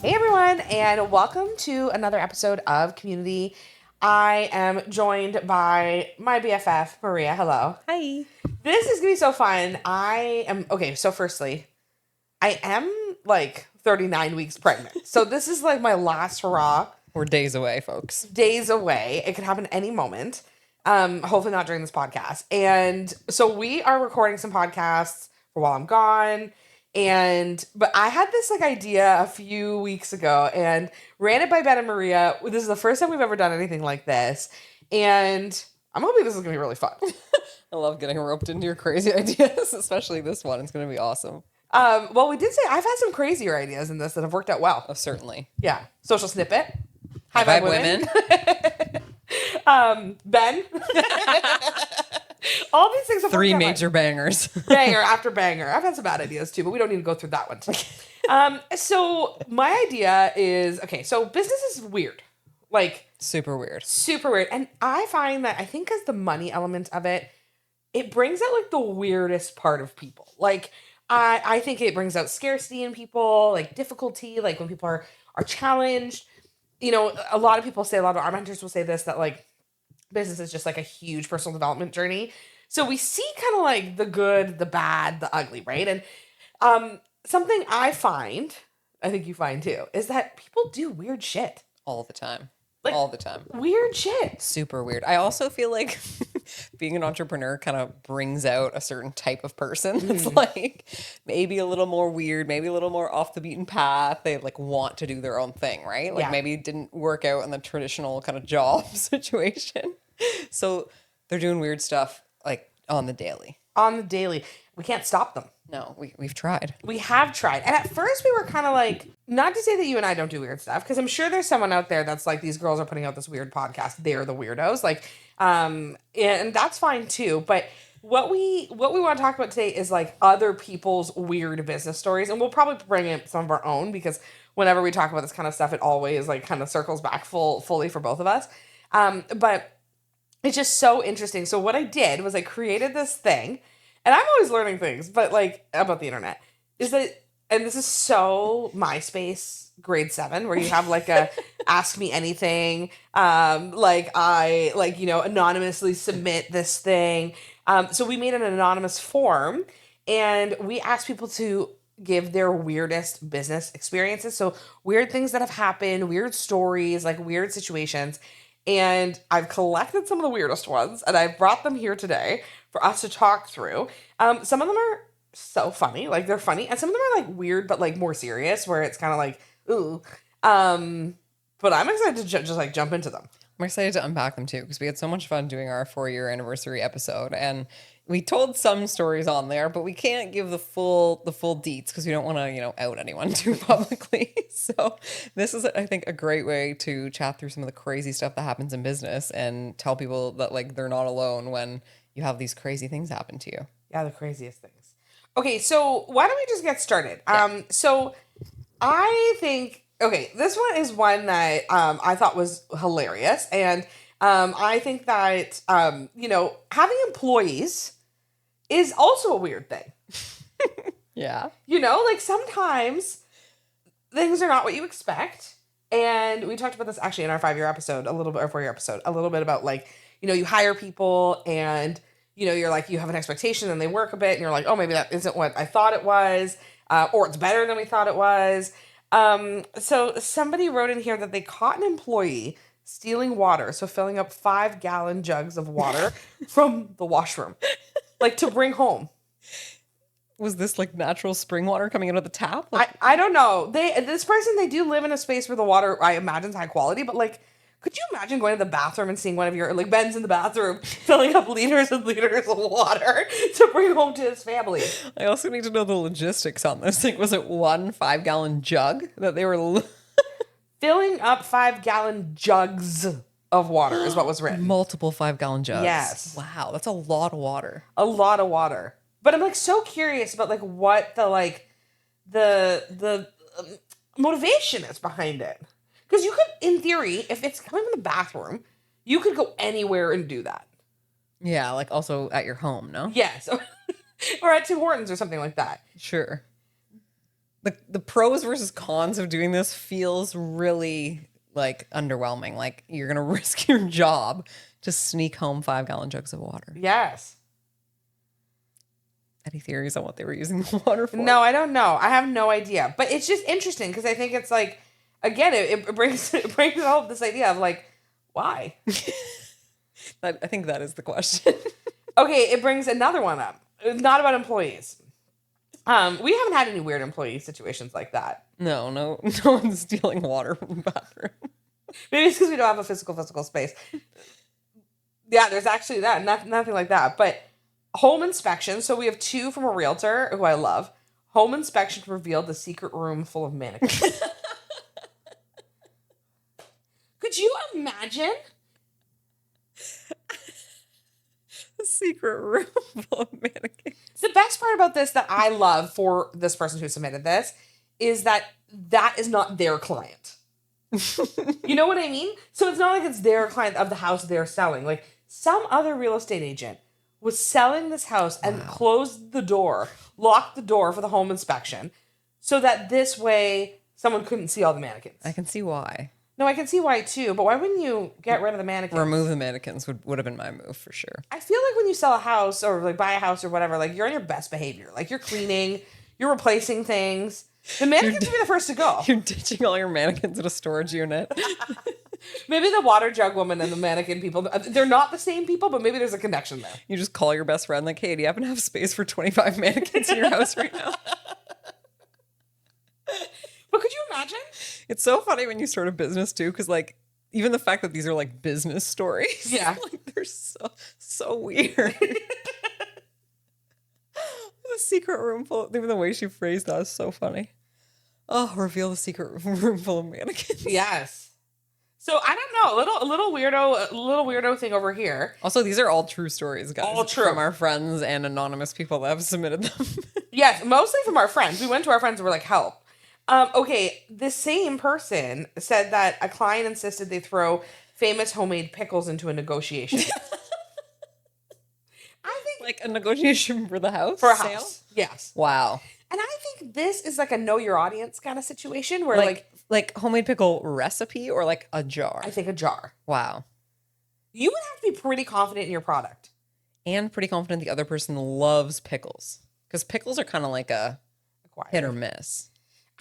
Hey everyone, and welcome to another episode of Community. I am joined by my BFF, Maria. Hello. Hi. This is gonna be so fun. So firstly, I am like 39 weeks pregnant. So this is like my last hurrah. We're days away, folks. Days away. It could happen any moment. Hopefully not during this podcast. And so we are recording some podcasts for while I'm gone. But I had this like idea a few weeks ago and ran it by Ben and Maria. This is the first time we've ever done anything like this. And I'm hoping this is gonna be really fun. I love getting roped into your crazy ideas, especially this one. It's going to be awesome. Well, we did say I've had some crazier ideas in this that have worked out well. Oh, certainly. Yeah. Social snippet. High five women. Ben. All these things have Three worked out major bangers. banger after banger. I've had some bad ideas too, but we don't need to go through that one today. So my idea is, okay, so business is weird. Like Super weird. super weird. And I find that I think as the money element of it, it brings out like the weirdest part of people. Like I think it brings out scarcity in people, like difficulty, like when people are challenged. You know, a lot of people say, a lot of our mentors will say this, that like business is just like a huge personal development journey. So we see kind of like the good, the bad, the ugly, right? And something I find, I think you find too, is that people do weird shit. All the time. Like, all the time. Weird shit. Super weird. I also feel like being an entrepreneur kind of brings out a certain type of person that's like maybe a little more weird, maybe a little more off the beaten path. They like want to do their own thing, right? Like maybe it didn't work out in the traditional kind of job situation. So they're doing weird stuff like on the daily. On the daily. We can't stop them. No, we've tried. We have tried. And at first we were kind of like, not to say that you and I don't do weird stuff, because I'm sure there's someone out there that's like, these girls are putting out this weird podcast. They're the weirdos. Like, and that's fine too. But what we want to talk about today is like other people's weird business stories. And we'll probably bring in some of our own, because whenever we talk about this kind of stuff, it always like kind of circles back fully for both of us. But it's just so interesting. So what I did was I created this thing. And I'm always learning things, but like about the internet is that, and this is so MySpace grade 7, where you have like a ask me anything. Anonymously submit this thing. So we made an anonymous form and we asked people to give their weirdest business experiences. So weird things that have happened, weird stories, like weird situations. And I've collected some of the weirdest ones and I've brought them here today for us to talk through. Some of them are so funny, like they're funny, and some of them are like weird, but like more serious, where it's kind of like, ooh. But I'm excited to just like jump into them. I'm excited to unpack them too, because we had so much fun doing our 4-year anniversary episode, and we told some stories on there, but we can't give the full deets because we don't want to, out anyone too publicly. So this is, I think, a great way to chat through some of the crazy stuff that happens in business and tell people that like they're not alone when you have these crazy things happen to you. Yeah, the craziest things. Okay, so why don't we just get started? Yeah. So I think, okay, this one is one that I thought was hilarious. And I think that, having employees is also a weird thing. Yeah. Like sometimes things are not what you expect. And we talked about this actually in our 5-year episode, a little bit, or 4-year episode, a little bit about like, you hire people and, you're like, you have an expectation and they work a bit and you're like, oh, maybe that isn't what I thought it was, or it's better than we thought it was. So somebody wrote in here that they caught an employee stealing water. So filling up 5-gallon jugs of water from the washroom, like to bring home. Was this like natural spring water coming out of the tap? Like, I don't know. This person, they do live in a space where the water, I imagine, is high quality, but like, could you imagine going to the bathroom and seeing one of your, like Ben's in the bathroom filling up liters and liters of water to bring home to his family? I also need to know the logistics on this. Like, was it one 5-gallon jug that they were filling up 5-gallon jugs of water is what was written. Multiple 5-gallon jugs. Yes. Wow, that's a lot of water. A lot of water. But I'm like so curious about like what the motivation is behind it. Because you could, in theory, if it's coming from the bathroom, you could go anywhere and do that. Yeah, like also at your home, no? Yes. Or at Tim Hortons or something like that. Sure. the pros versus cons of doing this feels really like underwhelming. Like you're gonna risk your job to sneak home 5-gallon jugs of water. Yes. Any theories on what they were using the water for? No, I don't know. I have no idea. But it's just interesting because I think it's like, again, it brings all this idea of like, why? I think that is the question. Okay, it brings another one up. Not about employees. We haven't had any weird employee situations like that. No one's stealing water from the bathroom. Maybe it's because we don't have a physical space. Yeah, there's actually that. Nothing like that. But home inspection. So we have 2 from a realtor who I love. Home inspection revealed the secret room full of mannequins. Could you imagine? The secret room full of mannequins. The best part about this that I love for this person who submitted this is that is not their client. You know what I mean? So it's not like it's their client of the house they're selling. Like some other real estate agent was selling this house and closed the door, locked the door for the home inspection so that this way someone couldn't see all the mannequins. I can see why. No, I can see why too, but why wouldn't you get rid of the mannequins? Remove the mannequins would have been my move for sure. I feel like when you sell a house or like buy a house or whatever, like you're on your best behavior. Like you're cleaning, you're replacing things. The mannequins would be the first to go. You're ditching all your mannequins in a storage unit. Maybe the water jug woman and the mannequin people, they're not the same people, but maybe there's a connection there. You just call your best friend like, hey, do you happen to have space for 25 mannequins in your house right now? But could you imagine? It's so funny when you start a business too, because like even the fact that these are like business stories, yeah, like they're so weird. The secret room full, even the way she phrased that is so funny. Oh, reveal the secret room full of mannequins. Yes. So I don't know, a little weirdo thing over here. Also, these are all true stories, guys. All true from our friends and anonymous people that have submitted them. Yes, mostly from our friends. We went to our friends and were like, help. Okay, the same person said that a client insisted they throw famous homemade pickles into a negotiation. I think like a negotiation for the house? For a sale? house. Yes. Wow. And I think this is like a know your audience kind of situation where like homemade pickle recipe or like a jar? I think a jar. Wow. You would have to be pretty confident in your product. And pretty confident the other person loves pickles. Because pickles are kind of like a hit or miss.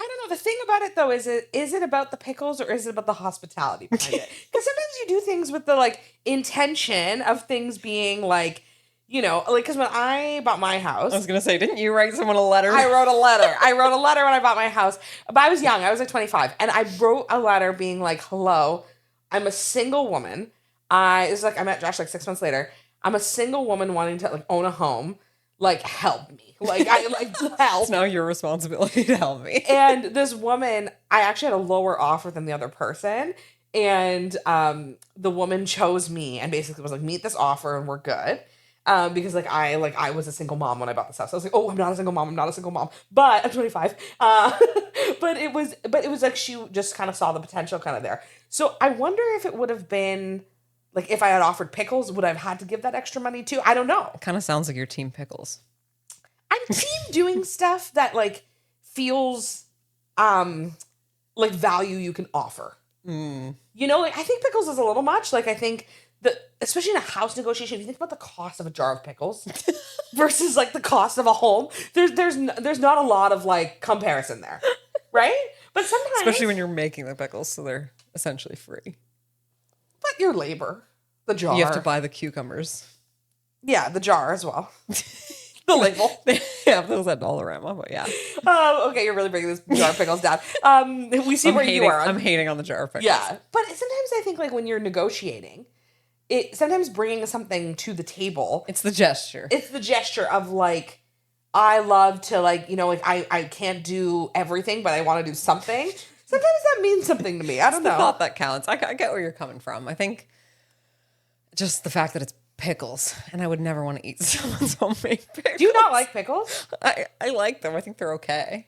I don't know. The thing about it though is it about the pickles or is it about the hospitality behind it? Because sometimes you do things with the like intention of things being like, you know, like because when I bought my house, I was gonna say, didn't you write someone a letter? I wrote a letter. I wrote a letter when I bought my house, but I was young. I was like 25, and I wrote a letter being like, "Hello, I'm a single woman. It's like I met Josh like 6 months later. I'm a single woman wanting to like own a home. Like help me. Like I like help. It's now your responsibility to help me." And this woman, I actually had a lower offer than the other person, and the woman chose me and basically was like, "Meet this offer and we're good." Because I was a single mom when I bought this house. I was like, oh, I'm not a single mom, but I'm 25. But it was like she just kind of saw the potential kind of there. So I wonder if it would have been like if I had offered pickles, would I have had to give that extra money too? I don't know. It kind of sounds like you're team pickles. I'm team doing stuff that like feels like value you can offer. Mm. You know, like I think pickles is a little much. Like I think especially in a house negotiation, if you think about the cost of a jar of pickles versus like the cost of a home, there's not a lot of like comparison there, right? But sometimes, especially when you're making the pickles, so they're essentially free. But your labor, the jar, you have to buy the cucumbers. Yeah, the jar as well. The label. They have those at Dollarama, but yeah. Okay, you're really breaking this jar of pickles down. We see where you are. I'm hating on the jar of pickles. Yeah, but sometimes I think like when you're negotiating, sometimes bringing something to the table. It's the gesture. It's the gesture of like, I love to like, you know, like I can't do everything, but I want to do something. Sometimes that means something to me. I don't know. It's the thought that counts. I get where you're coming from. I think just the fact that it's pickles, and I would never want to eat someone's homemade pickles. Do you not like pickles? I like them. I think they're okay.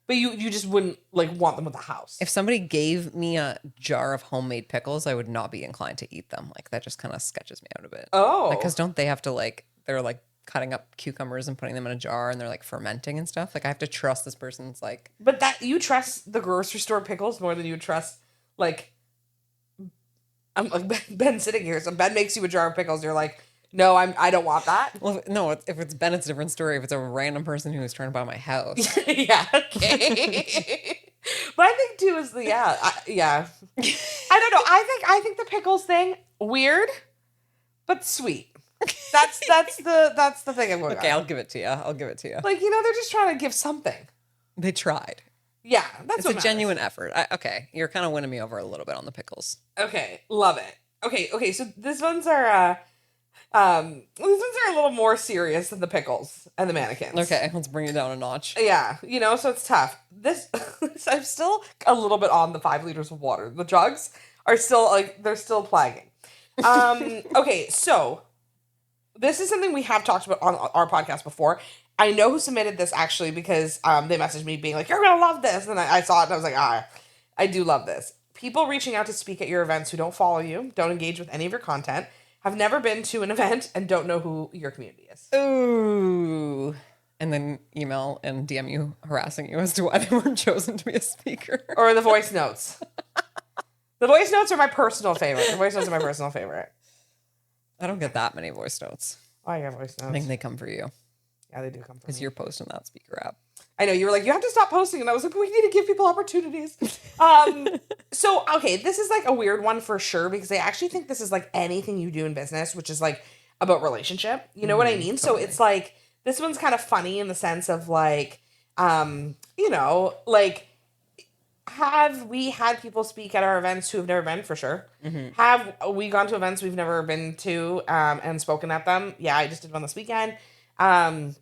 But you just wouldn't like want them with the house. If somebody gave me a jar of homemade pickles, I would not be inclined to eat them. Like that just kind of sketches me out a bit. Oh. Because don't they have to like, they're like cutting up cucumbers and putting them in a jar and they're like fermenting and stuff. Like I have to trust this person's like. But that you trust the grocery store pickles more than you trust like. I'm like Ben sitting here, so Ben makes you a jar of pickles. You're like, no, I don't want that. Well, no, if it's Ben, it's a different story. If it's a random person who is trying to buy my house. Yeah, okay. But I think too is yeah. I don't know. I think the pickles thing weird, but sweet. That's the thing I'm going on. Okay, I'll give it to you. Like, they're just trying to give something. They tried. Yeah, that's it's a genuine effort. Okay, you're kind of winning me over a little bit on the pickles. Okay, love it. Okay. So these ones are a little more serious than the pickles and the mannequins. Okay, let's bring it down a notch. Yeah, so it's tough. This I'm still a little bit on the 5 liters of water. The jugs are still they're still plaguing. Okay, so this is something we have talked about on our podcast before. I know who submitted this actually because they messaged me being like, you're going to love this. And I saw it and I was like, I do love this. People reaching out to speak at your events who don't follow you, don't engage with any of your content, have never been to an event, and don't know who your community is. Ooh. And then email and DM you harassing you as to why they weren't chosen to be a speaker. Or the voice notes. The voice notes are my personal favorite. I don't get that many voice notes. Oh, I get voice notes. I think they come for you. Yeah, they do come for me. Because you're posting that speaker app. I know, you were like, you have to stop posting. And I was like, we need to give people opportunities. So, okay, this is like a weird one for sure, because I actually think this is like anything you do in business, which is like about relationship. You know what I mean? Totally. So it's like, this one's kind of funny in the sense of like, like, have we had people speak at our events who have never been, for sure? Mm-hmm. Have we gone to events we've never been to and spoken at them? Yeah, I just did one this weekend. So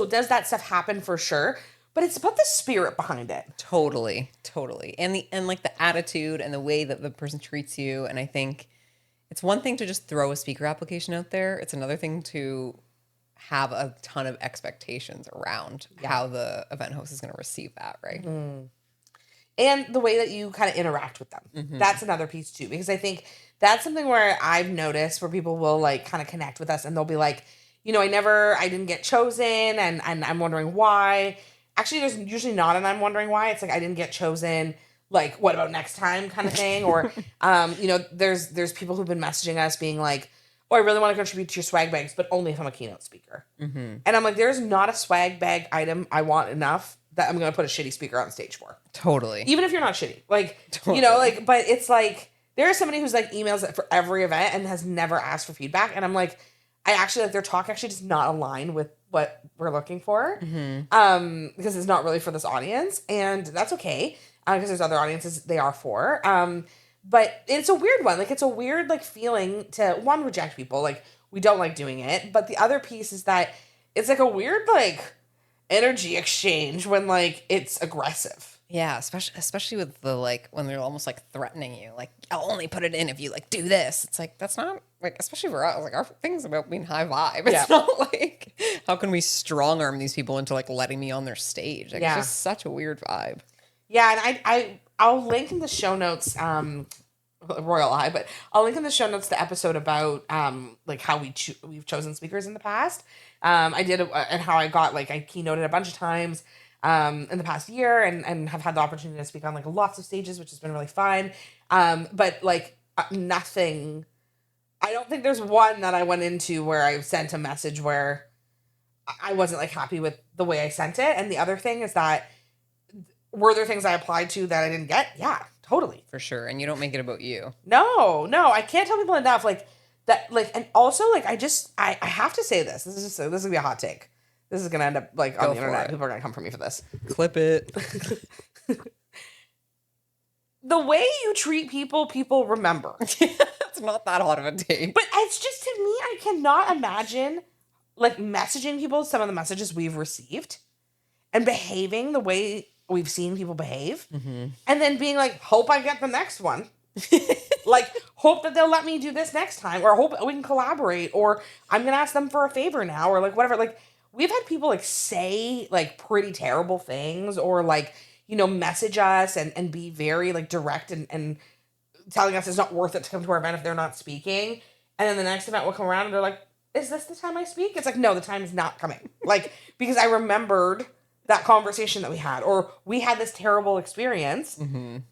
does that stuff happen? For sure. But it's about the spirit behind it. Totally. And like the attitude and the way that the person treats you. And I think it's one thing to just throw a speaker application out there. It's another thing to have a ton of expectations around how the event host is going to receive that, right? Mm. And the way that you kind of interact with them. Mm-hmm. That's another piece too, because I think that's something where I've noticed where people will like kind of connect with us and they'll be like, I didn't get chosen and I'm wondering why. Actually, there's usually not an I'm wondering why. It's like, I didn't get chosen. Like, what about next time kind of thing? Or, there's people who've been messaging us being like, oh, I really want to contribute to your swag bags, but only if I'm a keynote speaker. Mm-hmm. And I'm like, there's not a swag bag item I want enough that I'm going to put a shitty speaker on stage for. Totally. Even if you're not shitty. Like, totally. But it's like, there's somebody who's like emails it for every event and has never asked for feedback. And I'm like, I actually their talk actually does not align with what we're looking for. Mm-hmm. Because it's not really for this audience, and that's okay. Because there's other audiences they are for. But it's a weird one. Like, it's a weird like feeling to one, reject people. Like, we don't like doing it. But the other piece is that it's like a weird like energy exchange when like it's aggressive. Yeah, especially with the like when they're almost like threatening you, like, I'll only put it in if you like do this. It's like, that's not like, especially for us, like our thing's about being high vibe. It's not like, how can we strong arm these people into like letting me on their stage? Like, it's just such a weird vibe. Yeah, and I'll link in the show notes, royal eye, but I'll link in the show notes the episode about like how we've chosen speakers in the past. I did and how I got like I keynoted a bunch of times. In the past year and have had the opportunity to speak on like lots of stages, which has been really fun. But like nothing, I don't think there's one that I went into where I sent a message where I wasn't like happy with the way I sent it. And the other thing is that were there things I applied to that I didn't get? Yeah, totally. For sure. And you don't make it about you. No, I can't tell people enough like that. Like, and also like, I have to say this is gonna be a hot take. This is going to end up like on the internet. People are going to come for me for this. Clip it. The way you treat people, people remember. It's not that hot of a take. But it's just, to me, I cannot imagine like messaging people some of the messages we've received and behaving the way we've seen people behave. Mm-hmm. And then being like, hope I get the next one. Like, hope that they'll let me do this next time. Or hope we can collaborate. Or I'm going to ask them for a favor now. Or like whatever. Like, we've had people like say like pretty terrible things or like, message us and be very like direct and telling us it's not worth it to come to our event if they're not speaking. And then the next event will come around and they're like, is this the time I speak? It's like, no, the time is not coming. Like, because I remembered that conversation that we had, or we had this terrible experience.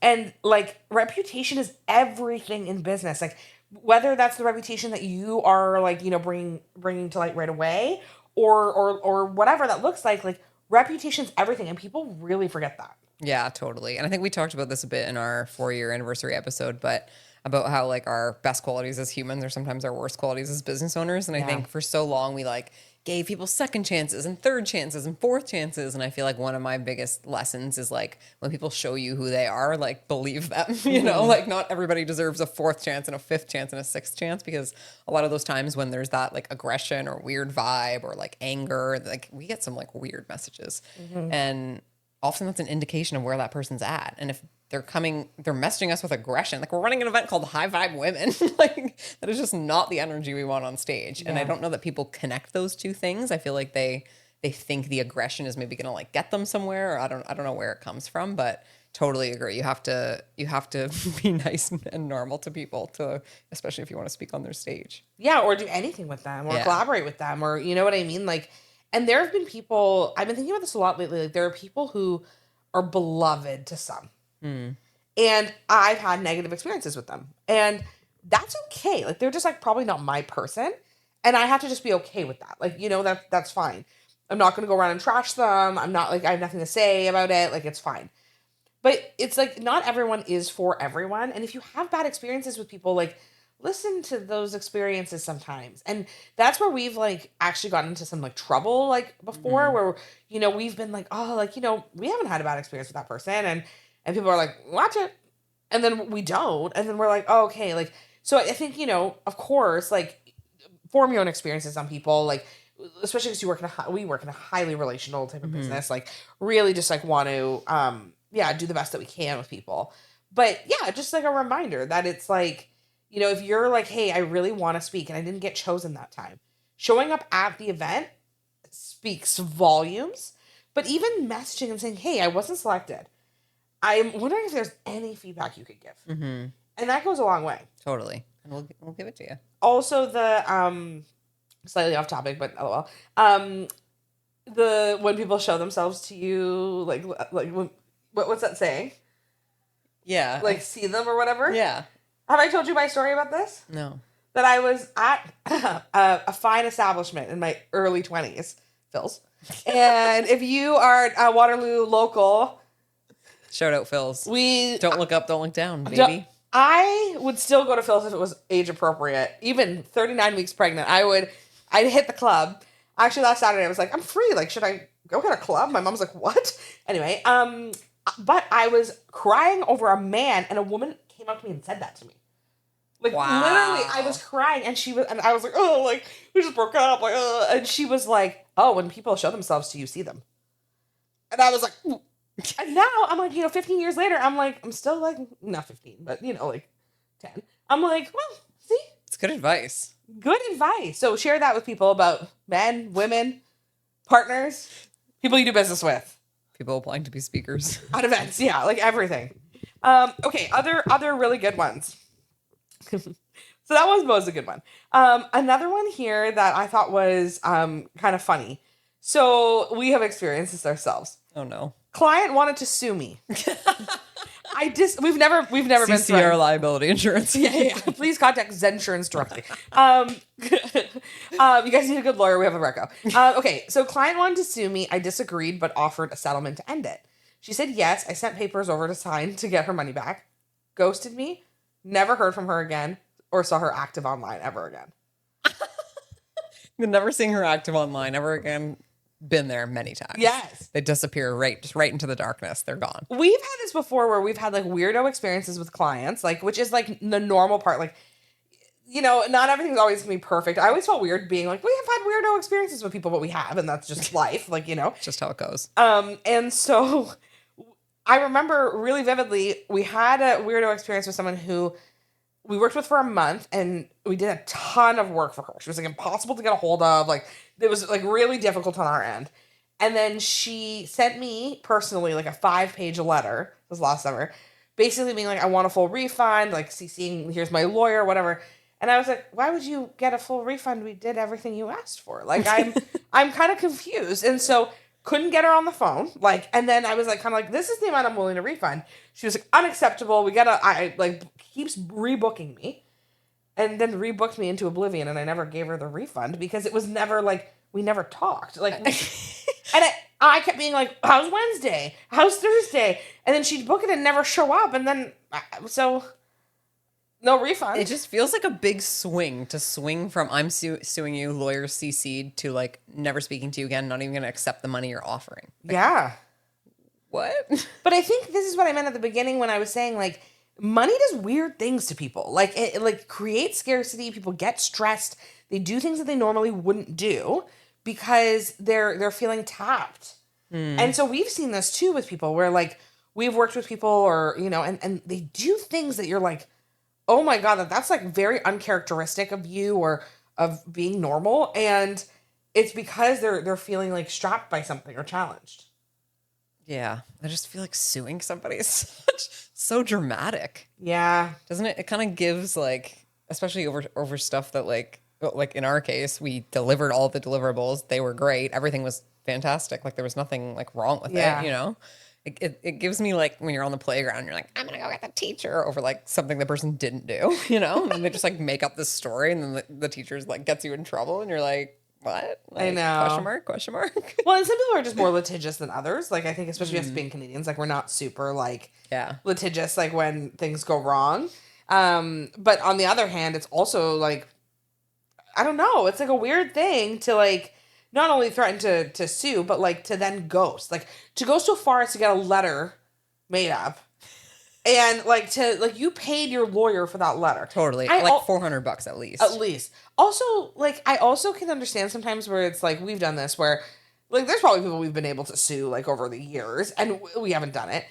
And like, reputation is everything in business. Like, whether that's the reputation that you are like, you know, bringing to light right away, or whatever that looks like reputation's everything, and people really forget that. Yeah, totally. And I think we talked about this a bit in our 4-year anniversary episode, but about how like our best qualities as humans are sometimes our worst qualities as business owners. And I think for so long we like gave people second chances and third chances and fourth chances. And I feel like one of my biggest lessons is like when people show you who they are, like believe them, you know, like not everybody deserves a fourth chance and a fifth chance and a sixth chance, because a lot of those times when there's that like aggression or weird vibe or like anger, like we get some like weird messages. And often that's an indication of where that person's at. And if they're messaging us with aggression, like we're running an event called High Vibe Women, like that is just not the energy we want on stage. And I don't know that people connect those two things. I feel like they think the aggression is maybe going to like get them somewhere, or I don't know where it comes from, but totally agree. You have to be nice and normal to people, especially if you want to speak on their stage. Yeah, or do anything with them, or collaborate with them, or you know what I mean? Like, and there have been people, I've been thinking about this a lot lately, like there are people who are beloved to some. And I've had negative experiences with them. And that's okay. Like, they're just like probably not my person. And I have to just be okay with that. Like, you know, that's fine. I'm not going to go around and trash them. I'm not like, I have nothing to say about it. Like, it's fine. But it's like, not everyone is for everyone. And if you have bad experiences with people, like, listen to those experiences sometimes. And that's where we've like actually gotten into some like trouble like before, where, you know, we've been like, oh, like, you know, we haven't had a bad experience with that person. And people are like, watch it. And then we don't. And then we're like, oh, okay. Like, so I think, you know, of course, like, form your own experiences on people, like, especially because we work in a highly relational type of business, like, really just like want to, do the best that we can with people. But yeah, just like a reminder that it's like, you know, if you're like, hey, I really want to speak and I didn't get chosen that time, showing up at the event speaks volumes. But even messaging and saying, hey, I wasn't selected, I'm wondering if there's any feedback you could give. And that goes a long way. Totally. And we'll give it to you. Also, the, slightly off topic, but oh well. When people show themselves to you, like what's that saying? Yeah. Like, see them or whatever? Yeah. Have I told you my story about this? No. That I was at a fine establishment in my early 20s, Phil's. And if you are a Waterloo local... Shout out Phil's. Don't look up, don't look down, baby. I would still go to Phil's if it was age appropriate. Even 39 weeks pregnant, I'd hit the club. Actually, last Saturday I was like, I'm free. Like, should I go get a club? My mom's like, what? Anyway, but I was crying over a man, and a woman came up to me and said that to me. Like, literally, I was crying, and I was like, oh, like, we just broke up, like, and she was like, oh, when people show themselves to you, see them. And I was like, ooh. And now I'm like, you know, 15 years later, I'm like, I'm still like, not 15, but, you know, like 10. I'm like, well, see? It's good advice. Good advice. So share that with people about men, women, partners, people you do business with. People applying to be speakers. At events, yeah, like everything. Okay, other really good ones. So that was a good one. Another one here that I thought was kind of funny. So we have experienced this ourselves. Oh no. Client wanted to sue me. We've never been CCR liability insurance. Yeah. Please contact Zensurance directly. You guys need a good lawyer. We have a reco. Okay, so client wanted to sue me. I disagreed, but offered a settlement to end it. She said yes. I sent papers over to sign to get her money back. Ghosted me. Never heard from her again, or saw her active online ever again. Never seeing her active online ever again. Been there many times. Yes. They disappear right into the darkness. They're gone. We've had this before where we've had like weirdo experiences with clients, like, which is like the normal part. Like, you know, not everything's always gonna be perfect. I always felt weird being like, we have had weirdo experiences with people, but we have, and that's just life. Like, you know, just how it goes. And so I remember really vividly, we had a weirdo experience with someone who we worked with for a month, and we did a ton of work for her. She was like impossible to get a hold of. Like, it was like really difficult on our end. And then she sent me personally like a 5-page letter. This was last summer, basically being like, I want a full refund, like CCing, here's my lawyer, whatever. And I was like, why would you get a full refund? We did everything you asked for. Like, I'm kind of confused. And so couldn't get her on the phone. Like, and then I was like, kind of like, this is the amount I'm willing to refund. She was like, unacceptable. I like, keeps rebooking me. And then rebooked me into oblivion. And I never gave her the refund because it was never like, we never talked. Like, and I kept being like, how's Wednesday? How's Thursday? And then she'd book it and never show up. And then, so no refund. It just feels like a big swing from I'm suing you, lawyers CC'd, to like never speaking to you again, not even going to accept the money you're offering. Like, yeah. What? But I think this is what I meant at the beginning when I was saying, like, money does weird things to people. Like, it like creates scarcity. People get stressed. They do things that they normally wouldn't do because they're feeling tapped. And so we've seen this too with people where, like, we've worked with people or, you know, and they do things that you're like, oh my God, that's like very uncharacteristic of you or of being normal. And it's because they're feeling like strapped by something or challenged. Yeah. I just feel like suing somebody is so dramatic. Yeah. Doesn't it? It kind of gives like, especially over stuff that like in our case, we delivered all the deliverables. They were great. Everything was fantastic. Like there was nothing like wrong with it, you know? It gives me like when you're on the playground, you're like, I'm going to go get the teacher over like something the person didn't do, you know? And they just like make up this story and then the teacher's like gets you in trouble and you're like, what? Like, I know. Question mark. Well, and some people are just more litigious than others. Like I think especially us being Canadians, like we're not super like litigious like when things go wrong. But on the other hand, it's also like, I don't know. It's like a weird thing to like not only threaten to sue, but like to then ghost. Like to go so far as to get a letter made up. And like to like you paid your lawyer for that letter. Totally. Like $400 at least. At least. Also, like I also can understand sometimes where it's like we've done this where like there's probably people we've been able to sue like over the years and we haven't done it.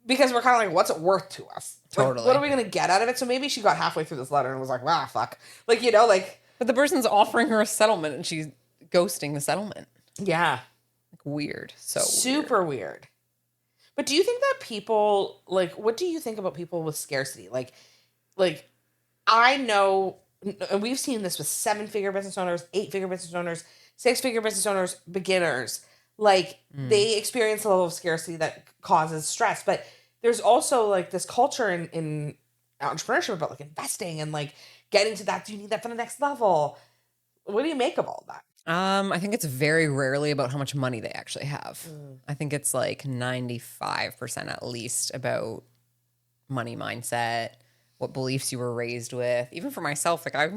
Because we're kind of like, what's it worth to us? Totally. Like, what are we going to get out of it? So maybe she got halfway through this letter and was like, wow, fuck. Like, you know, like. But the person's offering her a settlement and she's ghosting the settlement. Yeah. Like weird. So super weird. But do you think that people, like, what do you think about people with scarcity? Like I know, and we've seen this with 7-figure business owners, 8-figure business owners, 6-figure business owners, beginners. Like, they experience a level of scarcity that causes stress. But there's also, like, this culture in entrepreneurship about, like, investing and, like, getting to that. Do you need that for the next level? What do you make of all that? I think it's very rarely about how much money they actually have. I think it's, like, 95% at least about money mindset, what beliefs you were raised with. Even for myself, like I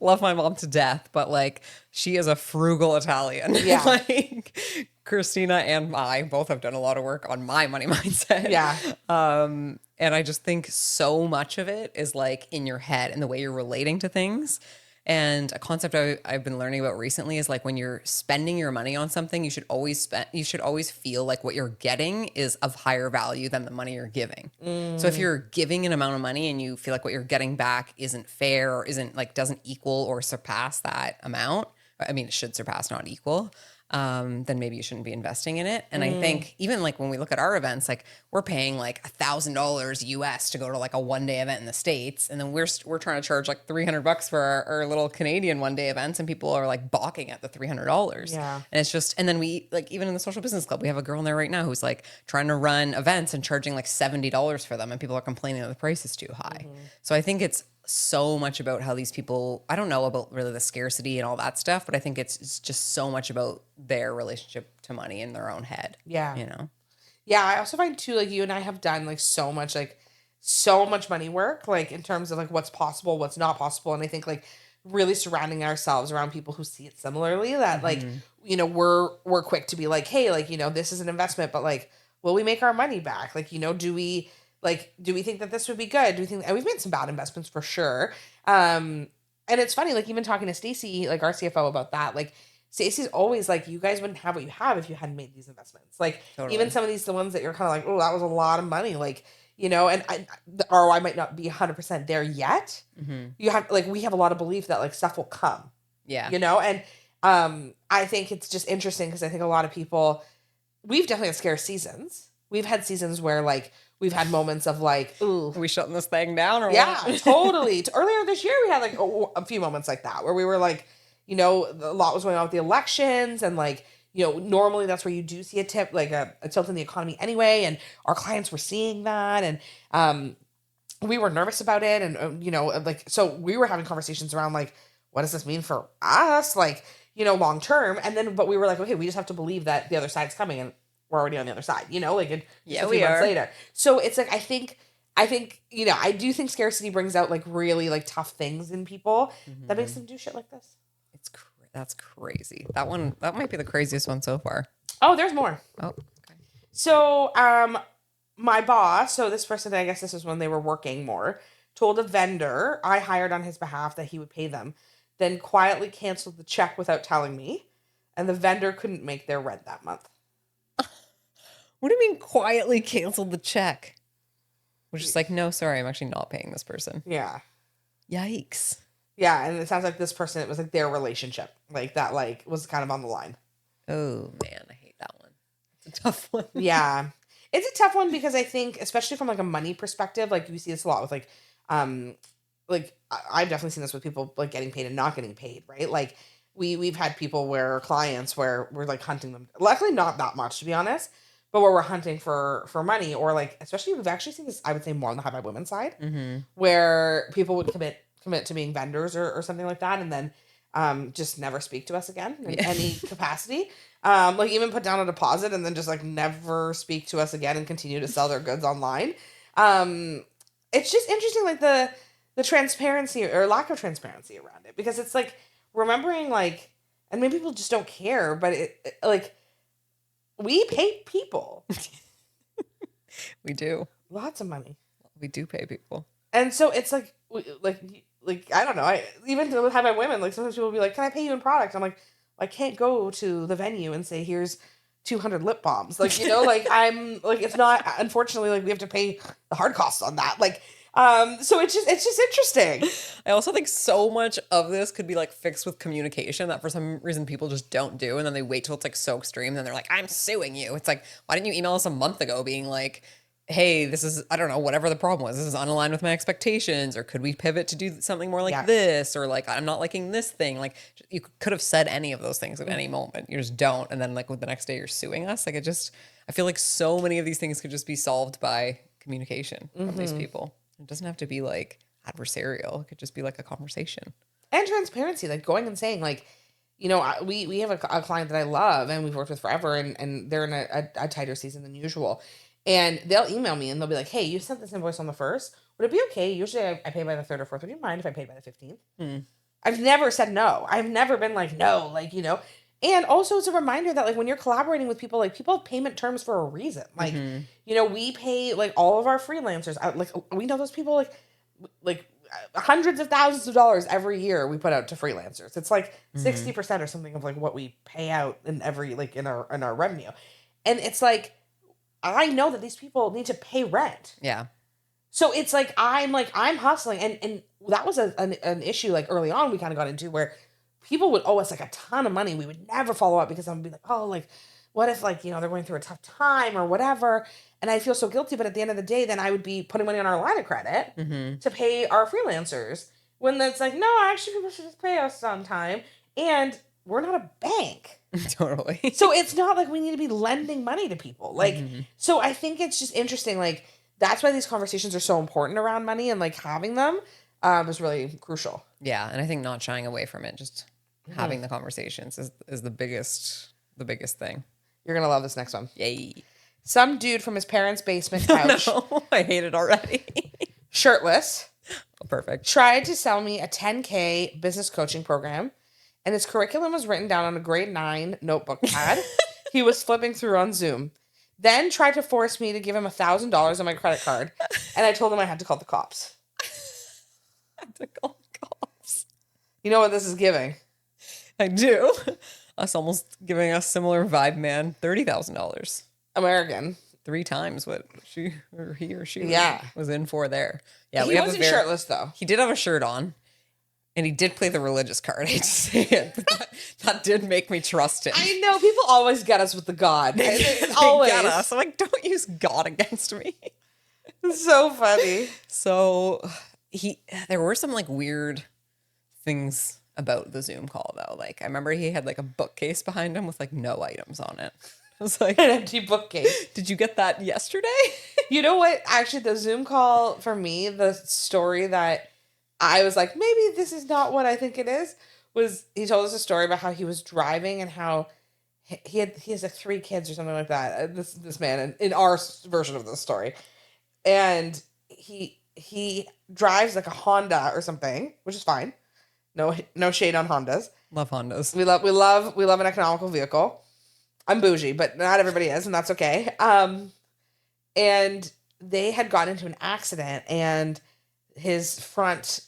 love my mom to death, but like she is a frugal Italian. Yeah. Like Kristina and I both have done a lot of work on my money mindset. Yeah. And I just think so much of it is like in your head and the way you're relating to things. And a concept I've been learning about recently is like when you're spending your money on something, you should always feel like what you're getting is of higher value than the money you're giving. So if you're giving an amount of money and you feel like what you're getting back isn't fair or isn't like doesn't equal or surpass that amount, I mean, it should surpass, not equal, then maybe you shouldn't be investing in it. And I think even like when we look at our events, like we're paying like $1,000 US to go to like a one-day event in the States. And then we're trying to charge like $300 for our little Canadian one-day events. And people are like balking at the $300. Yeah. And it's just, and then we like, even in the Social Business Club, we have a girl in there right now who's like trying to run events and charging like $70 for them. And people are complaining that the price is too high. So I think it's so much about how these people, I don't know about really the scarcity and all that stuff, but I think it's just so much about their relationship to money in their own head. Yeah. You know? Yeah. I also find too, like you and I have done like so much money work, like in terms of like what's possible, what's not possible. And I think like really surrounding ourselves around people who see it similarly that like, you know, we're quick to be like, hey, like, you know, this is an investment, but like, will we make our money back? Like, you know, do we think that this would be good? Do we think, and we've made some bad investments for sure. And it's funny, like even talking to Stacey, like our CFO about that, like Stacey's always like, you guys wouldn't have what you have if you hadn't made these investments. Like even some of these, the ones that you're kind of like, oh, that was a lot of money. Like, you know, and the ROI might not be 100% there yet. You have like, we have a lot of belief that like stuff will come. Yeah. You know, and I think it's just interesting because I think a lot of people, we've definitely had scarce seasons. We've had seasons where like We've had moments of like, ooh, Are we shutting this thing down or yeah, what? totally. Earlier this year, we had like a few moments like that where we were like, a lot was going on with the elections and like, normally that's where you do see a tip, like a tilt in the economy anyway. And our clients were seeing that. And we were nervous about it. And, so we were having conversations around like, what does this mean for us? Like, long term. And then, but we were like, okay, we just have to believe that the other side's coming and we're already on the other side, like a few months later. So it's like, I think, I do think scarcity brings out like really like tough things in people that makes them do shit like this. That's crazy. That might be the craziest one so far. Oh, there's more. Oh, okay. So, my boss, so this person, I guess this is when they were working more, told a vendor I hired on his behalf that he would pay them, then quietly canceled the check without telling me, and the vendor couldn't make their rent that month. What do you mean quietly canceled the check? We're just like, no, sorry, I'm actually not paying this person. Yeah. Yikes. Yeah, and it sounds like this person, it was like their relationship, like that, like was kind of on the line. Oh man, I hate that one. It's a tough one. Yeah, it's a tough one because I think, especially from like a money perspective, like you see this a lot with like I've definitely seen this with people like getting paid and not getting paid, right? Like we've had people where clients where we're like hunting them, luckily not that much to be honest, but where we're hunting for money, or like especially we've actually seen this, I would say more on the High Five Women side, where people would commit to being vendors or something like that, and then just never speak to us again in any capacity. Like even put down a deposit and then just like never speak to us again and continue to sell their goods online. It's just interesting, like the transparency or lack of transparency around it, because it's like remembering like, and maybe people just don't care, but it like we pay people. We do. Lots of money. We do pay people. And so it's like I don't know. I even with High Five Women, like sometimes people will be like, "Can I pay you in product?" I'm like, I can't go to the venue and say, "Here's 200 lip balms." Like, like I'm like, it's not, unfortunately, like we have to pay the hard costs on that. Like, so it's just interesting. I also think so much of this could be like fixed with communication that for some reason people just don't do. And then they wait till it's like so extreme. Then they're like, I'm suing you. It's like, why didn't you email us a month ago being like, hey, this is, I don't know, whatever the problem was, this is unaligned with my expectations, or could we pivot to do something more like this, or like, I'm not liking this thing. Like you could have said any of those things at any moment. You just don't. And then like with the next day you're suing us. Like I feel like so many of these things could just be solved by communication from these people. It doesn't have to be like adversarial. It could just be like a conversation. And transparency, like going and saying like, we have a client that I love and we've worked with forever, and they're in a tighter season than usual. And they'll email me and they'll be like, hey, you sent this invoice on the 1st. Would it be okay? Usually I pay by the 3rd or 4th. Would you mind if I paid by the 15th? I've never said no. I've never been like, no, like, And also it's a reminder that like when you're collaborating with people, like people have payment terms for a reason. Like, we pay like all of our freelancers. Like we know those people like hundreds of thousands of dollars every year we put out to freelancers. It's like 60% or something of like what we pay out in every, like in our revenue. And it's like, I know that these people need to pay rent. Yeah. So it's like I'm hustling, and that was an issue like early on we kind of got into, where people would owe us like a ton of money. We would never follow up because I would be like, oh, like what if like they're going through a tough time or whatever, and I feel so guilty. But at the end of the day, then I would be putting money on our line of credit to pay our freelancers, when that's like, no, actually people should just pay us on time, and we're not a bank. Totally. So it's not like we need to be lending money to people. Like, so I think it's just interesting. Like, that's why these conversations are so important around money, and like having them is really crucial. Yeah. And I think not shying away from it, just having the conversations is the biggest thing. You're going to love this next one. Yay. Some dude from his parents' basement couch, No, I hate it already. shirtless, Perfect. tried to sell me a 10K business coaching program, and his curriculum was written down on a grade 9 notebook pad he was flipping through on Zoom. Then tried to force me to give him $1,000 on my credit card, and I told him I had to call the cops. I had to call the cops. You know what this is giving? I do. Us almost giving us similar vibe, man. $30,000. American. 3 times what he or she was in for there. Yeah, He wasn't shirtless, though. He did have a shirt on, and he did play the religious card. I hate to say it, but that did make me trust him. I know, people always get us with the God. They always get us. I'm like, don't use God against me. So funny. So there were some like weird things about the Zoom call though. Like I remember he had like a bookcase behind him with like no items on it. I was like, An empty bookcase. did you get that yesterday? You know what? Actually, the Zoom call for me, the story that I was like, maybe this is not what I think it is, was he told us a story about how he was driving and how he has like 3 kids or something like that. This man in our version of the story, and he drives like a Honda or something, which is fine. No shade on Hondas. Love Hondas. We love an economical vehicle. I'm bougie, but not everybody is, and that's okay. And they had gotten into an accident, and his front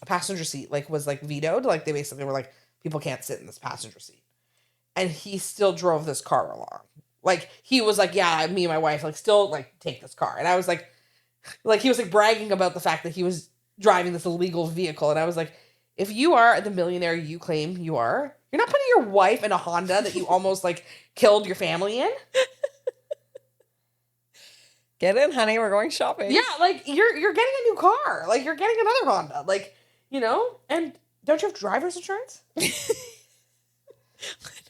passenger seat was vetoed. Like they basically were like, people can't sit in this passenger seat, and he still drove this car along. Like he was like, yeah, me and my wife still take this car, and I was like he was bragging about the fact that he was driving this illegal vehicle, and I was like, if you are the millionaire you claim you are, you're not putting your wife in a Honda that you almost killed your family in. Get in, honey. We're going shopping. Yeah, you're getting a new car. You're getting another Honda. And don't you have driver's insurance? I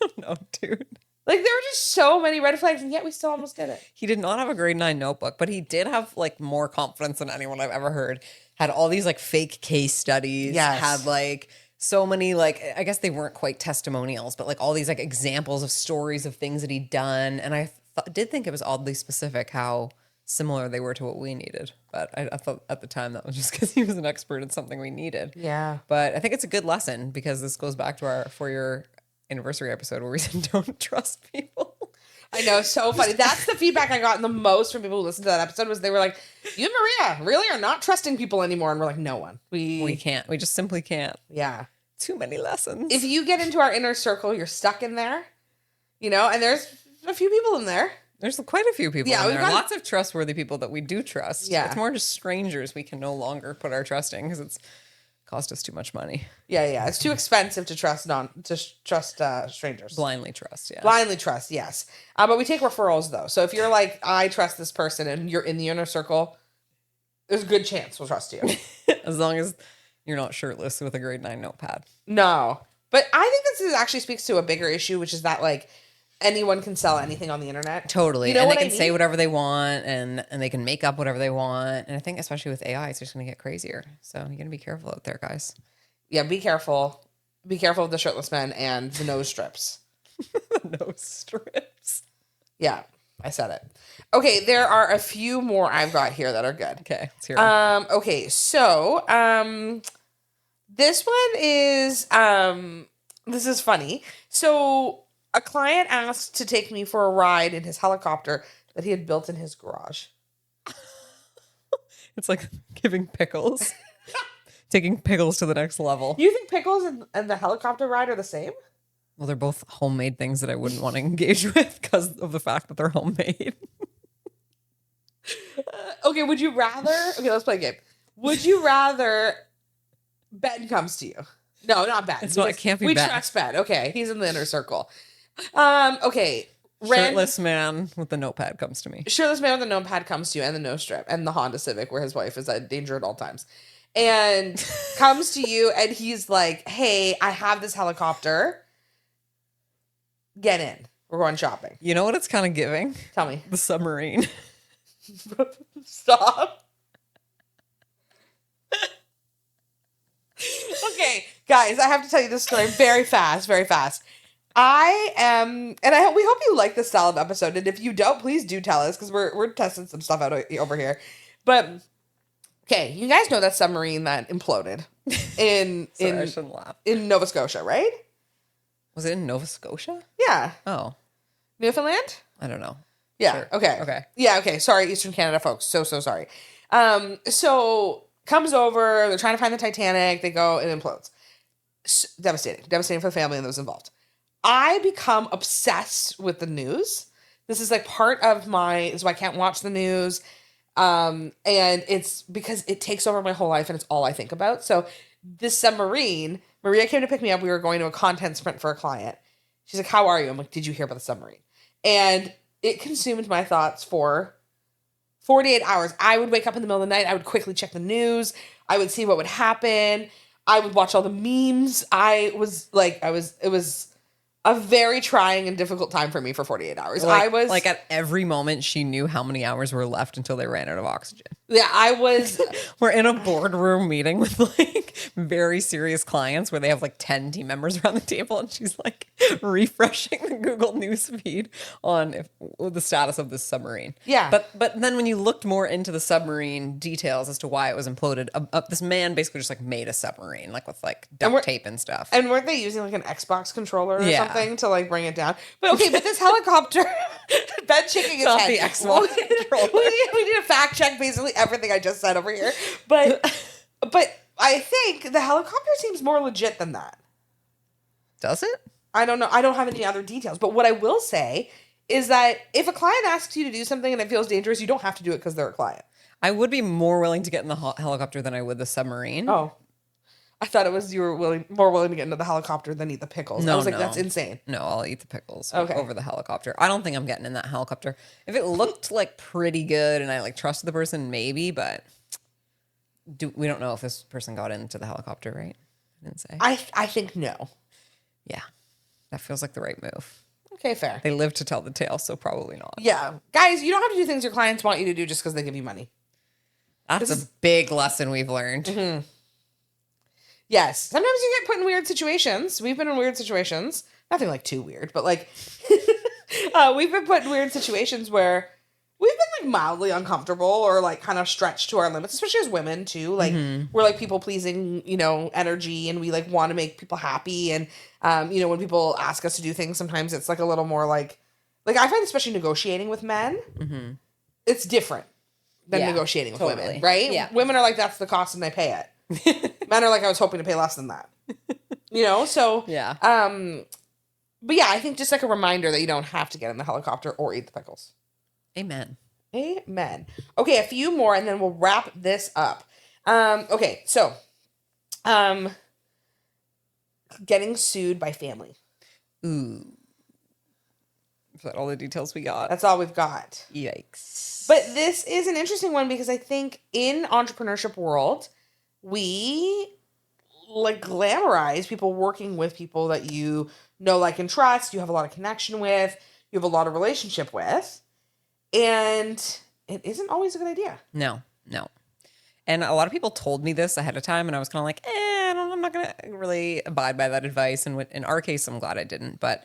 don't know, dude. There were just so many red flags, and yet we still almost did it. He did not have a grade 9 notebook, but he did have more confidence than anyone I've ever heard. Had all these fake case studies. Yes. Had so many I guess they weren't quite testimonials, but all these examples of stories of things that he'd done. And I did think it was oddly specific how similar they were to what we needed. But I thought at the time that was just because he was an expert in something we needed. Yeah. But I think it's a good lesson because this goes back to our 4-year anniversary episode where we said don't trust people. I know, so funny. That's the feedback I got the most from people who listened to that episode was they were like, you and Maria really are not trusting people anymore. And we're like, no one. We can't. We just simply can't. Yeah. Too many lessons. If you get into our inner circle, you're stuck in there, and there's a few people in there. There's quite a few people in there. Lots of trustworthy people that we do trust. Yeah. It's more just strangers we can no longer put our trust in because it's cost us too much money. Yeah. It's too expensive to trust strangers. Blindly trust, yeah. Blindly trust, yes. But we take referrals though. So if you're like, I trust this person and you're in the inner circle, there's a good chance we'll trust you. As long as you're not shirtless with a grade 9 notepad. No. But I think this actually speaks to a bigger issue, which is that anyone can sell anything on the internet. Totally. And they can say whatever they want and they can make up whatever they want. And I think especially with AI, it's just going to get crazier. So you're going to be careful out there, guys. Yeah, be careful. Be careful of the shirtless men and the nose strips. Nose strips. Yeah, I said it. Okay, there are a few more I've got here that are good. Okay, let's hear them. Okay, so this one is this is funny. So a client asked to take me for a ride in his helicopter that he had built in his garage. It's like giving pickles. Taking pickles to the next level. You think pickles and the helicopter ride are the same? Well, they're both homemade things that I wouldn't want to engage with because of the fact that they're homemade. Okay, would you rather... Okay, let's play a game. Would you rather Ben comes to you? No, not Ben. It can't be Ben. We trust Ben. Okay, he's in the inner circle. Okay. Shirtless man with the notepad comes to me. Shirtless man with the notepad comes to you and the nose strip and the Honda Civic where his wife is in danger at all times. And comes to you and he's like, hey, I have this helicopter. Get in. We're going shopping. You know what it's kind of giving? Tell me. The submarine. Stop. Okay, guys, I have to tell you this story very fast, very fast. I am, and we hope you like this style of episode. And if you don't, please do tell us because we're testing some stuff out over here. But okay, you guys know that submarine that imploded I shouldn't laugh. In Nova Scotia, right? Was it in Nova Scotia? Yeah. Oh, Newfoundland? I don't know. Yeah. Sure. Okay. Okay. Yeah. Okay. Sorry, Eastern Canada folks. So sorry. So comes over. They're trying to find the Titanic. They go. It implodes. Devastating for the family and those involved. I become obsessed with the news. This is part of this is why I can't watch the news. And it's because it takes over my whole life and it's all I think about. So this submarine, Maria came to pick me up. We were going to a content sprint for a client. She's like, how are you? I'm like, did you hear about the submarine? And it consumed my thoughts for 48 hours. I would wake up in the middle of the night. I would quickly check the news. I would see what would happen. I would watch all the memes. It was a very trying and difficult time for me for 48 hours. Like, like at every moment, she knew how many hours were left until they ran out of oxygen. Yeah, I was. We're in a boardroom meeting with like very serious clients where they have like 10 team members around the table, and she's like refreshing the Google News feed on the status of this submarine. Yeah. But then when you looked more into the submarine details as to why it was imploded, this man basically just like made a submarine, like with like duct tape and stuff. And weren't they using like an Xbox controller or Yeah. something to like bring it down? But okay, but this helicopter, Ben shaking his Not head. the Xbox controller. We need to fact check basically everything I just said over here. But I think the helicopter seems more legit than that. Does it? I don't know. I don't have any other details. But what I will say is that if a client asks you to do something and it feels dangerous, you don't have to do it because they're a client. I would be more willing to get in the helicopter than I would the submarine. Oh. I thought it was you were more willing to get into the helicopter than eat the pickles. No, I was like, no. that's insane. No, I'll eat the pickles Okay. over the helicopter. I don't think I'm getting in that helicopter. If it looked like pretty good and I like trusted the person, maybe, but we don't know if this person got into the helicopter, right? I didn't say. I think no. Yeah. That feels like the right move. Okay, fair. They live to tell the tale, so probably not. Yeah. Guys, you don't have to do things your clients want you to do just because they give you money. That's a big lesson we've learned. Mm-hmm. Yes. Sometimes you get put in weird situations. We've been in weird situations. Nothing like too weird, but like we've been put in weird situations where we've been like mildly uncomfortable or like kind of stretched to our limits, especially as women too. Like we're like people pleasing, energy, and we like want to make people happy. And when people ask us to do things, sometimes it's like a little more like I find especially negotiating with men, it's different than negotiating with women, right? Yeah. Women are like, that's the cost and I pay it. Men are like, I was hoping to pay less than that. So Yeah. but yeah, I think just like a reminder that you don't have to get in the helicopter or eat the pickles. Amen. Amen. Okay, a few more and then we'll wrap this up. Okay, so getting sued by family. Ooh. Is that all the details we got? That's all we've got. Yikes. But this is an interesting one because I think in entrepreneurship world, we like glamorize people working with people that you know, like, and trust, you have a lot of connection with, you have a lot of relationship with, and it isn't always a good idea. No. And a lot of people told me this ahead of time, and I was kind of like, I'm not going to really abide by that advice. And in our case, I'm glad I didn't. But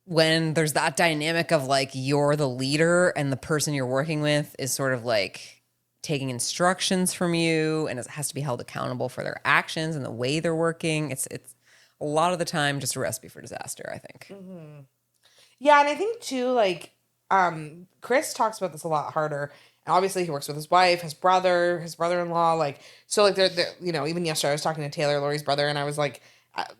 when there's that dynamic of like you're the leader and the person you're working with is sort of like taking instructions from you and it has to be held accountable for their actions and the way they're working, it's a lot of the time just a recipe for disaster, I think. Yeah, and I think too, like, Chris talks about this a lot harder. And obviously he works with his wife, his brother-in-law, like, so like they're even yesterday I was talking to Taylor, Lori's brother, and I was like,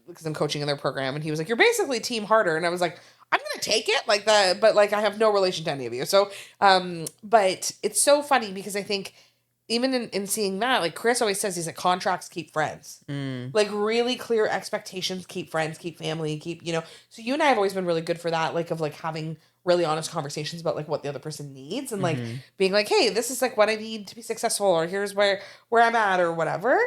because I'm coaching in their program, and he was like, you're basically team harder. And I was like, I'm going to take it like that, but like I have no relation to any of you. So, but it's so funny because I think even in seeing that, like Chris always says, he's like, contracts keep friends. Like really clear expectations keep friends, keep family, keep, so you and I have always been really good for that, like of like having really honest conversations about like what the other person needs and like being like, hey, this is like what I need to be successful, or here's where I'm at or whatever.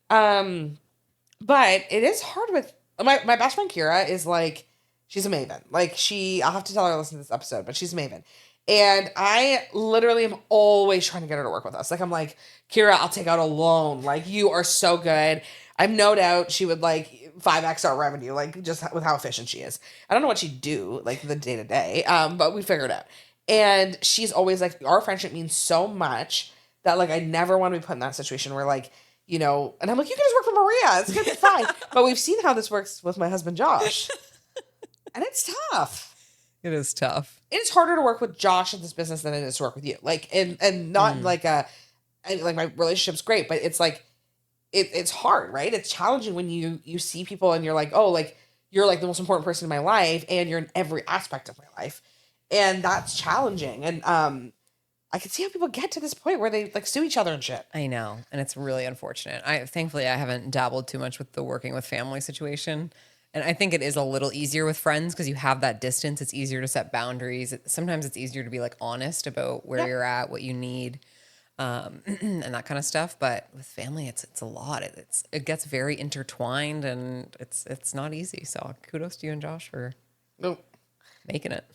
But it is hard with my best friend Kira is like, she's a maven. Like I'll have to tell her to listen to this episode, but she's a maven. And I literally am always trying to get her to work with us. Like, I'm like, Kira, I'll take out a loan. Like, you are so good. I've no doubt she would like 5x our revenue, like just with how efficient she is. I don't know what she'd do, like the day to day, but we figured it out. And she's always like, our friendship means so much that like I never want to be put in that situation where like, and I'm like, you can just work for Maria. It's going to be fine. But we've seen how this works with my husband, Josh. And it's tough. It is tough. It's harder to work with Josh in this business than it is to work with you. Like, and not like like my relationship's great, but it's like, it's hard, right? It's challenging when you see people and you're like, oh, like you're like the most important person in my life and you're in every aspect of my life. And that's challenging. And, I can see how people get to this point where they like sue each other and shit. I know. And it's really unfortunate. Thankfully I haven't dabbled too much with the working with family situation. And I think it is a little easier with friends because you have that distance. It's easier to set boundaries. Sometimes it's easier to be like honest about where you're at, what you need, and that kind of stuff. But with family, it's a lot. It gets very intertwined, and it's not easy. So kudos to you and Josh for making it.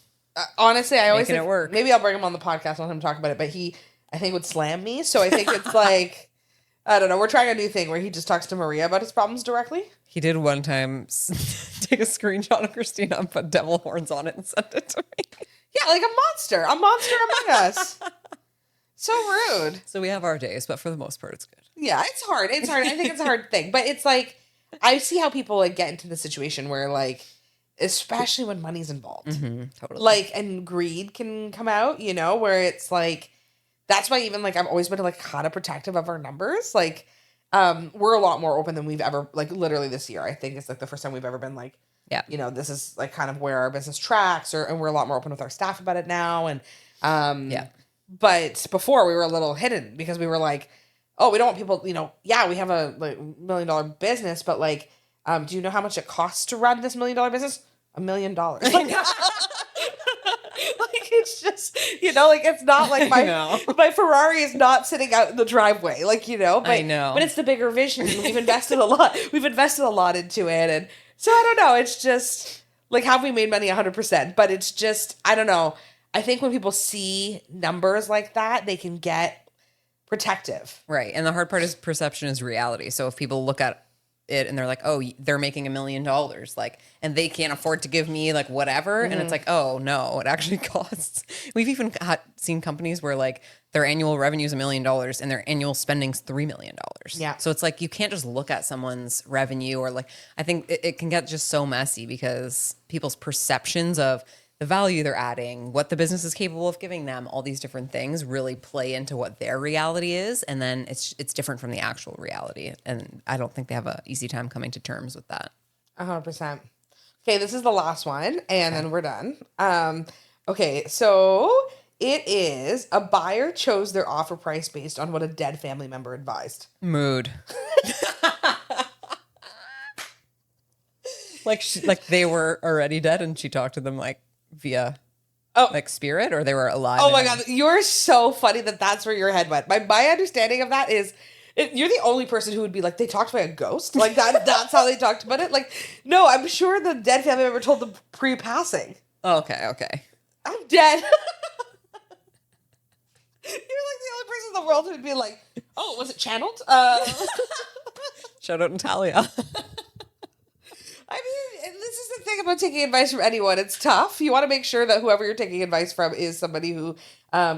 Honestly, I always Making it work. Maybe I'll bring him on the podcast and let him talk about it. But he, I think, would slam me. So I think it's like, I don't know. We're trying a new thing where he just talks to Maria about his problems directly. He did one time take a screenshot of Kristina and put devil horns on it and send it to me. Yeah, like a monster among us. So rude. So we have our days, but for the most part, it's good. Yeah, it's hard. It's hard. I think it's a hard thing. But it's like, I see how people like get into the situation where like, especially when money's involved. Mm-hmm, totally. Like, and greed can come out, you know, where it's like, that's why even like, I've always been like kind of protective of our numbers. Like, we're a lot more open than we've ever, like literally this year, I think it's like the first time we've ever been like, yeah, you know, this is like kind of where our business tracks, and we're a lot more open with our staff about it now. And, yeah. But before we were a little hidden because we were like, oh, we don't want people, you know, yeah, we have a like $1 million business, but like, do you know how much it costs to run this $1 million business? $1 million. Like, it's just, you know, like it's not like my Ferrari is not sitting out in the driveway, like, you know, but, I know. But it's the bigger vision. We've invested a lot. We've invested a lot into it. And so I don't know. It's just like, have we made money 100%? But it's just, I don't know. I think when people see numbers like that, they can get protective. Right. And the hard part is perception is reality. So if people look at it and they're like, oh, they're making $1 million, like, and they can't afford to give me like whatever. Mm-hmm. And it's like, oh no, it actually costs. We've even seen companies where like their annual revenue is $1 million and their annual spending's $3 million. Yeah. So it's like, you can't just look at someone's revenue or like, I think it can get just so messy because people's perceptions of the value they're adding, what the business is capable of giving them, all these different things really play into what their reality is. And then it's different from the actual reality. And I don't think they have an easy time coming to terms with that. 100%. Okay, this is the last one, and then we're done. Okay, so it is a buyer chose their offer price based on what a dead family member advised. Mood. like they were already dead and she talked to them like via like spirit, or they were alive. Oh my God, you're so funny that's where your head went. My understanding of that is you're the only person who would be like, they talked about a ghost? Like that's how they talked about it? Like, no, I'm sure the dead family member told them pre-passing. Okay. I'm dead. You're like the only person in the world who would be like, oh, was it channeled? Shout out Natalia. I mean, this is the thing about taking advice from anyone. It's tough. You want to make sure that whoever you're taking advice from is somebody who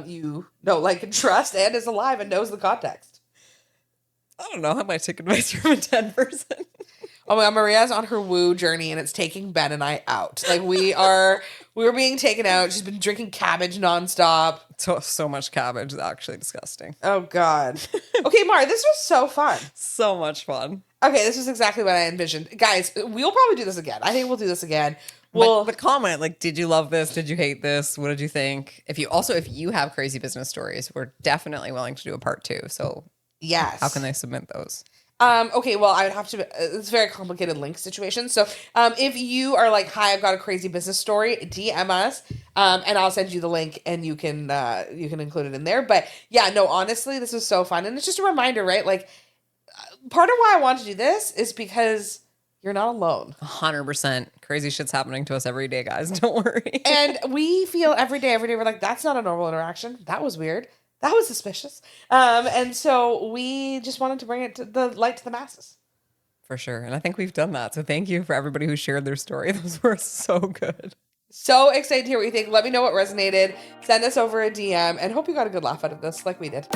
you know, like, and trust and is alive and knows the context. I don't know. I might take advice from a dead person. Oh my God, Maria's on her woo journey and it's taking Ben and I out. Like we're being taken out. She's been drinking cabbage nonstop. So much cabbage. It's actually disgusting. Oh God. Okay, Mara, this was so fun. So much fun. Okay, this was exactly what I envisioned. Guys, we'll probably do this again. I think we'll do this again. Well, but comment, like, did you love this? Did you hate this? What did you think? If you have crazy business stories, we're definitely willing to do a part 2. So yes. How can they submit those? Okay, well, I would have to, it's a very complicated link situation. So if you are like, hi, I've got a crazy business story, DM us and I'll send you the link and you can include it in there. But yeah, no, honestly, this was so fun. And it's just a reminder, right? Like, part of why I want to do this is because you're not alone. 100%. Crazy shit's happening to us every day, guys. Don't worry. And we feel every day, we're like, that's not a normal interaction. That was weird. That was suspicious. And so we just wanted to bring it to the light to the masses. For sure. And I think we've done that. So thank you for everybody who shared their story. Those were so good. So excited to hear what you think. Let me know what resonated. Send us over a DM and hope you got a good laugh out of this like we did.